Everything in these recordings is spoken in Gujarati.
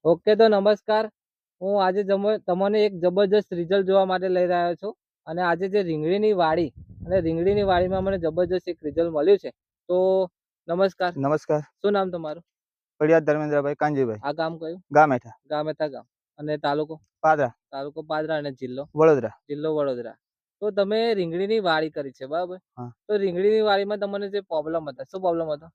ઓકે, તો નમસ્કાર. હું આજે તમને એક જબરજસ્ત રિઝલ્ટ જોવા માટે લઈ રહ્યો છું. અને આજે જે રીંગણીની વાડી અને રીંગણીની વાડીમાં મને જબરજસ્ત એક રિઝલ્ટ મળ્યું છે. તો નમસ્કાર. નમસ્કાર. શું નામ તમારું? પડિયાદ ધર્મેન્દ્રભાઈ કાંજીભાઈ. આ ગામ કયું? ગામેઠા. ગામેઠા ગામ. અને તાલુકો? પાદરા. તાલુકો પાદરા. અને જિલ્લો? વડોદરા. જિલ્લો વડોદરા. તો તમે રીંગણીની વાડી કરી છે, બરાબર? તો રીંગણીની વાડીમાં તમને જે પ્રોબ્લેમ હતા, શું પ્રોબ્લેમ હતો?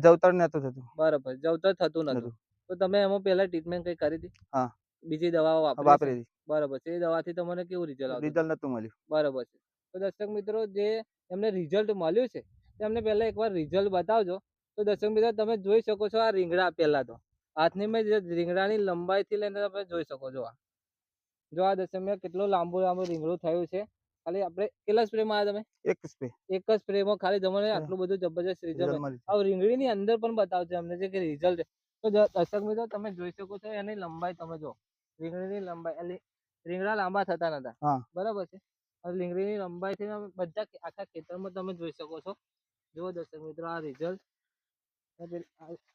જવતર નતું થતું. બરાબર, જવતર થતું નતું. તો તમે એમાં પહેલા ટ્રીટમેન્ટ કઈ કરી હતી? હા. બીજી દવાઓ વાપરી હતી? બરાબર છે. એ દવાથી તમને કેવું રિઝલ્ટ આવ્યું? રિઝલ્ટ નતું મળ્યું. બરાબર છે. તો દર્શક મિત્રો, જે એમને રિઝલ્ટ મળ્યું છે તેમને પહેલા એકવાર રિઝલ્ટ બતાવજો. તો દર્શક મિત્રો, તમે જોઈ શકો છો આ રીંગણા. પહેલા તો હાથની મેં જે રીંગણાની લંબાઈથી લઈને તમે જોઈ શકો છો. આ દર્શક મિત્રો કેટલું લાંબુ રીંગણું થયું છે. ખાલી આપણે કેટલા સ્પ્રે માં તમે? એક જ સ્પ્રેમાં ખાલી તમને આટલું બધું જબરજસ્ત રિઝલ્ટ મળે. હવે રીંગણીની અંદર પણ બતાવજો અમને જે રિઝલ્ટ. તો દર્શક મિત્રો, તમે જોઈ શકો છો એની લંબાઈ. તમે જો રીંગણીની લંબાઈ, રીંગણા લાંબા થતા નતા, બરાબર છે. રીંગણીની લંબાઈ થી બધા આખા ખેતરમાં તમે જોઈ શકો છો. જુઓ દર્શક મિત્રો આ રિઝલ્ટ.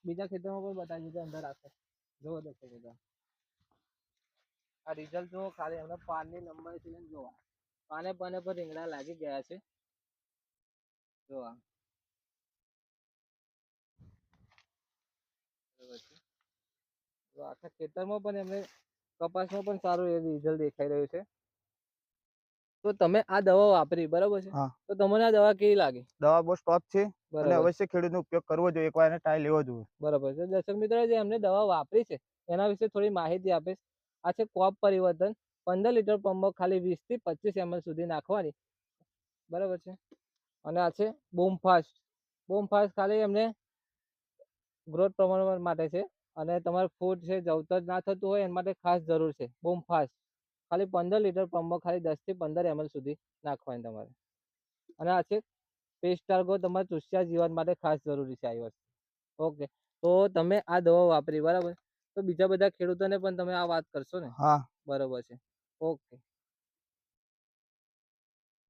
બીજા ખેતરમાં પણ બતાવી દીધું અંદર આખે. જુઓ દર્શક મિત્રો આ રિઝલ્ટ જુઓ. ખાલી એમના પાનની લંબાઈ થી જોવા. પાને પર રીંગણા લાગી ગયા છે. જોવા આખા ખેતરમાં પણ એમને કપાસમાં પણ સારું એ રિઝલ્ટ દેખાઈ રહ્યું છે. તો તમે આ દવા વાપરી, બરાબર છે? તો તમને આ દવા કેવી લાગી? દવા બહુ સ્ટોપ છે અને અવશ્ય ખેડૂતનો ઉપયોગ કરવો જોઈએ. એકવાર એને ટ્રાય લેવો જોઈએ. બરાબર છે. દર્શક મિત્રો, જે એમને દવા વાપરી છે એના વિશે થોડી માહિતી આપીશ. આ છે ક્રોપ પરિવર્તન. 15 લીટર પંપમાં ખાલી 20 થી 25 ml સુધી નાખવાની, બરાબર છે. અને આ છે બૂમફાસ્ટ. બૂમફાસ્ટ ખાલી એમને ગ્રોથ પ્રમાણ માટે છે. અને તમારે ફૂડ છે જવતર ના થતું હોય એના માટે ખાસ જરૂર છે બૂમફાસ્ટ. ખાલી 15 લીટર પંપમાં ખાલી 10 થી 15 ml સુધી નાખવાની તમારે. અને આ છે પેસ્ટાર્ગો. તમારે ચૂસ્યા જીવન માટે ખાસ જરૂરી છે આ વસ્તુ. ઓકે, તો તમે આ દવા વાપરી, બરાબર? તો બીજા બધા ખેડૂતોને પણ તમે આ વાત કરશો ને? બરાબર છે. ઓકે.